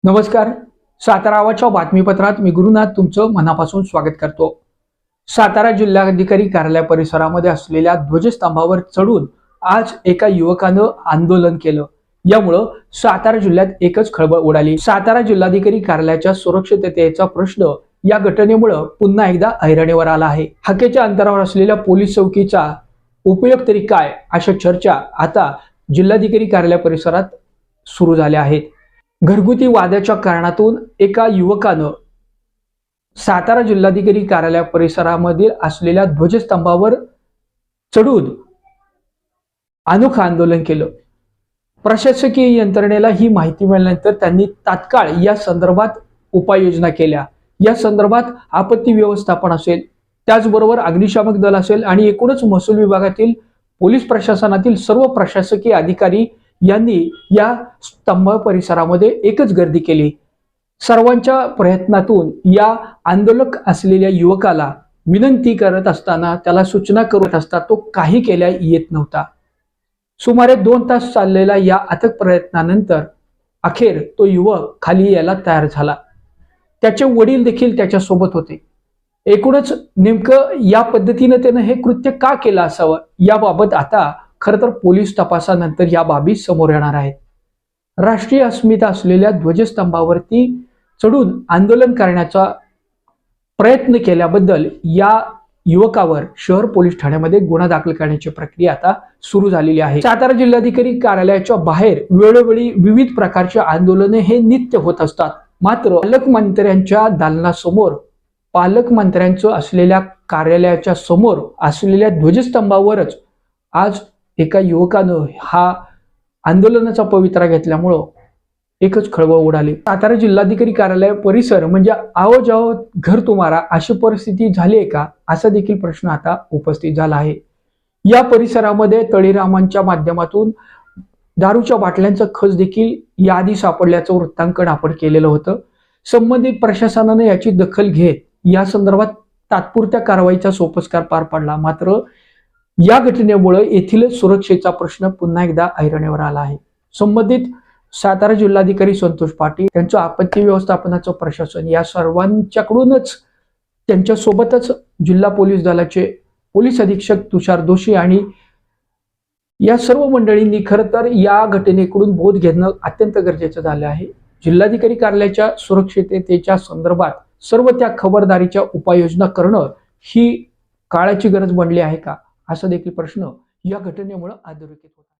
नमस्कार. सातारा आवाजच्या बातमीपत्रात मी गुरुनाथ तुमचं मनापासून स्वागत करतो. सातारा जिल्हाधिकारी कार्यालय परिसरामध्ये असलेल्या ध्वजस्तंभावर चढून आज एका युवकानं आंदोलन केलं. यामुळं सातारा जिल्ह्यात एकच खळबळ उडाली. सातारा जिल्हाधिकारी कार्यालयाच्या सुरक्षिततेचा प्रश्न या घटनेमुळे पुन्हा एकदा ऐरणीवर आला आहे. हाकेच्या अंतरावर असलेल्या पोलीस चौकीचा उपयोग तरी काय, अशा चर्चा आता जिल्हाधिकारी कार्यालय परिसरात सुरू झाल्या आहेत. घरगुती वादाच्या कारणातून एका युवकानं सातारा जिल्हाधिकारी कार्यालय परिसरामधील असलेल्या ध्वजस्तंभावर चढून अनोखं आंदोलन केलं. प्रशासकीय यंत्रणेला ही माहिती मिळाल्यानंतर त्यांनी तात्काळ या संदर्भात उपाययोजना केल्या. या संदर्भात आपत्ती व्यवस्थापन असेल, त्याचबरोबर अग्निशामक दल असेल आणि एकूणच महसूल विभागातील पोलीस प्रशासनातील सर्व प्रशासकीय अधिकारी यांनी या स्तंभ परिसरामध्ये एकच गर्दी केली. सर्वांच्या प्रयत्नातून या आंदोलक असलेल्या युवकाला विनंती करत असताना, त्याला सूचना करत असता तो काही केल्या येत नव्हता. सुमारे 2 तास चाललेल्या या अथक प्रयत्नानंतर अखेर तो युवक खाली यायला तयार झाला. त्याचे वडील देखील त्याच्या सोबत होते. एकूणच नेमकं या पद्धतीने त्यानं हे कृत्य का केलं असावं, याबाबत आता खरं तर पोलीस तपासानंतर या बाबी समोर येणार आहेत. राष्ट्रीय अस्मिता असलेल्या ध्वजस्तंभावरती चढून आंदोलन करण्याचा प्रयत्न केल्याबद्दल या युवकावर शहर पोलीस ठाण्यामध्ये गुन्हा दाखल करण्याची प्रक्रिया आता सुरू झालेली आहे. सातारा जिल्हाधिकारी कार्यालयाच्या बाहेर वेळोवेळी विविध प्रकारचे आंदोलने हे नित्य होत असतात. मात्र पालकमंत्र्यांच्या दालनासमोर, पालकमंत्र्यांचं असलेल्या कार्यालयाच्या समोर असलेल्या ध्वजस्तंभावरच आज एका युवकानं हा आंदोलनाचा पवित्रा घेतल्यामुळं एकच खळबळ उडाली. सातारा जिल्हाधिकारी कार्यालय परिसर म्हणजे आओ जाओ घर तुम्हारा अशी परिस्थिती झाली आहे का, असा देखील प्रश्न आता उपस्थित झाला आहे. या परिसरामध्ये तळीरामांच्या माध्यमातून दारूच्या बाटल्यांचा खच देखील यादी सापडल्याचं वृत्तांकन आपण केलेलं होतं. संबंधित प्रशासनाने याची दखल घेत या संदर्भात तात्पुरत्या कारवाईचा सोपस्कार पार पाडला. मात्र या घटनेमुळे येथील सुरक्षेचा प्रश्न पुन्हा एकदा ऐरणीवर आला आहे. संबंधित सातारा जिल्हाधिकारी संतोष पाटील, त्यांचं आपत्ती व्यवस्थापनाचं प्रशासन, या सर्वांच्याकडूनच त्यांच्यासोबतच जिल्हा पोलीस दलाचे पोलीस अधीक्षक तुषार दोशी आणि या सर्व मंडळींनी खरं तर या घटनेकडून बोध घेणं अत्यंत गरजेचं झालं आहे. जिल्हाधिकारी कार्यालयाच्या सुरक्षिततेच्या संदर्भात सर्व त्या खबरदारीच्या उपाययोजना करणं ही काळाची गरज बनली आहे का, असा देखील प्रश्न या घटनेमुळे अधोरेखित होता.